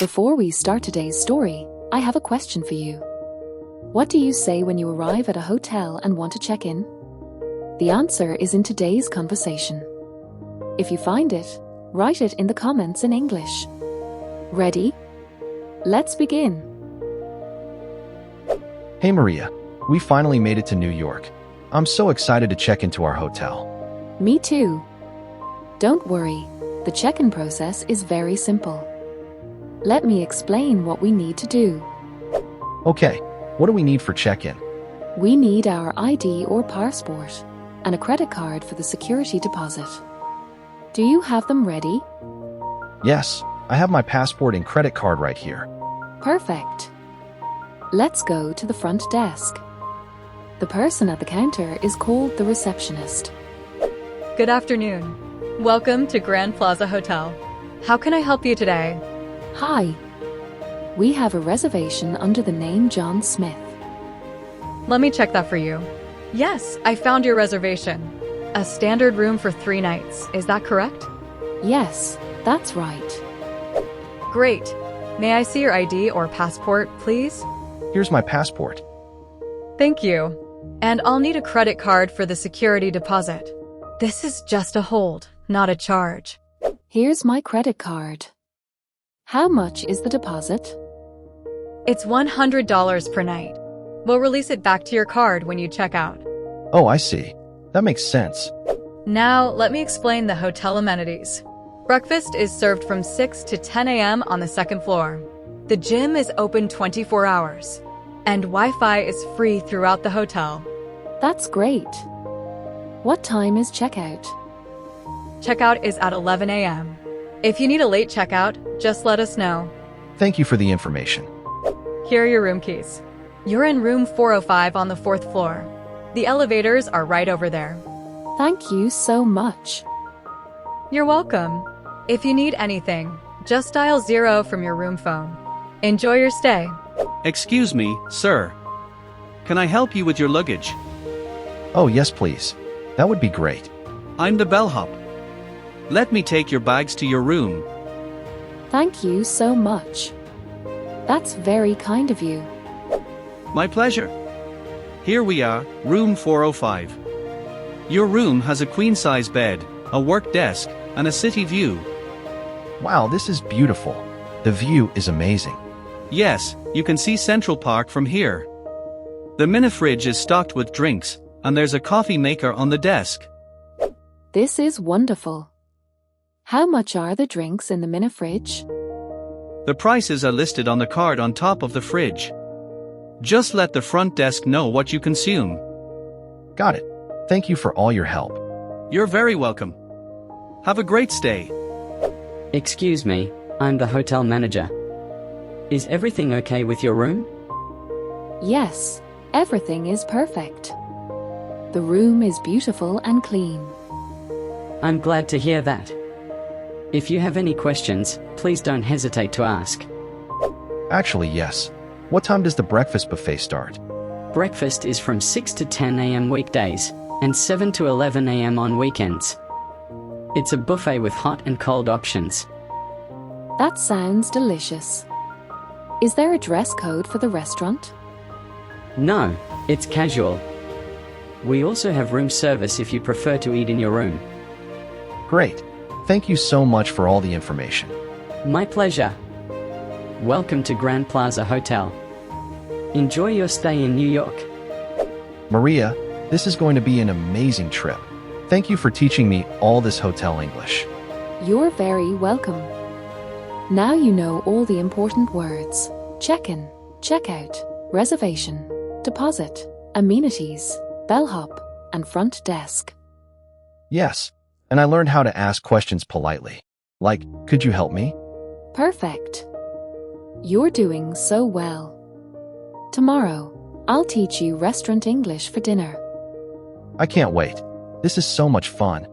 Before we start today's story, I have a question for you. What do you say when you arrive at a hotel and want to check in? The answer is in today's conversation. If you find it, write it in the comments in English. Ready? Let's begin. Hey Maria, we finally made it to New York. I'm so excited to check into our hotel. Me too. Don't worry, the check-in process is very simple. Let me explain what we need to do. Okay, what do we need for check-in? We need our ID or passport and a credit card for the security deposit. Do you have them ready? Yes, I have my passport and credit card right here. Perfect. Let's go to the front desk. The person at the counter is called the receptionist. Good afternoon. Welcome to Grand Plaza Hotel. How can I help you today? Hi. We have a reservation under the name John Smith. Let me check that for you. Yes, I found your reservation. A standard room for 3 nights, is that correct? Yes, that's right. Great. May I see your ID or passport, please? Here's my passport. Thank you. And I'll need a credit card for the security deposit. This is just a hold, not a charge. Here's my credit card. How much is the deposit? It's $100 per night. We'll release it back to your card when you check out. Oh, I see. That makes sense. Now, let me explain the hotel amenities. Breakfast is served from 6 to 10 a.m. on the 2nd floor. The gym is open 24 hours. And Wi-Fi is free throughout the hotel. That's great. What time is checkout? Checkout is at 11 a.m. If you need a late checkout, just let us know. Thank you for the information. Here are your room keys. You're in room 405 on the 4th floor. The elevators are right over there. Thank you so much. You're welcome. If you need anything, just dial 0 from your room phone. Enjoy your stay. Excuse me, sir. Can I help you with your luggage? Oh, yes, please. That would be great. I'm the bellhop. Let me take your bags to your room. Thank you so much. That's very kind of you. My pleasure. Here we are, room 405. Your room has a queen-size bed, a work desk, and a city view. Wow, this is beautiful. The view is amazing. Yes, you can see Central Park from here. The mini-fridge is stocked with drinks, and there's a coffee maker on the desk. This is wonderful. How much are the drinks in the mini-fridge? The prices are listed on the card on top of the fridge. Just let the front desk know what you consume. Got it. Thank you for all your help. You're very welcome. Have a great stay. Excuse me, I'm the hotel manager. Is everything okay with your room? Yes, everything is perfect. The room is beautiful and clean. I'm glad to hear that. If you have any questions, please don't hesitate to ask. Actually, yes. What time does the breakfast buffet start? Breakfast is from 6 to 10 a.m. weekdays, and 7 to 11 a.m. on weekends. It's a buffet with hot and cold options. That sounds delicious. Is there a dress code for the restaurant? No, it's casual. We also have room service if you prefer to eat in your room. Great. Thank you so much for all the information. My pleasure. Welcome to Grand Plaza Hotel. Enjoy your stay in New York. Maria, this is going to be an amazing trip. Thank you for teaching me all this hotel English. You're very welcome. Now you know all the important words: check-in, check-out, reservation, deposit, amenities, bellhop, and front desk. Yes, and I learned how to ask questions politely. Like, could you help me? Perfect. You're doing so well. Tomorrow, I'll teach you restaurant English for dinner. I can't wait. This is so much fun.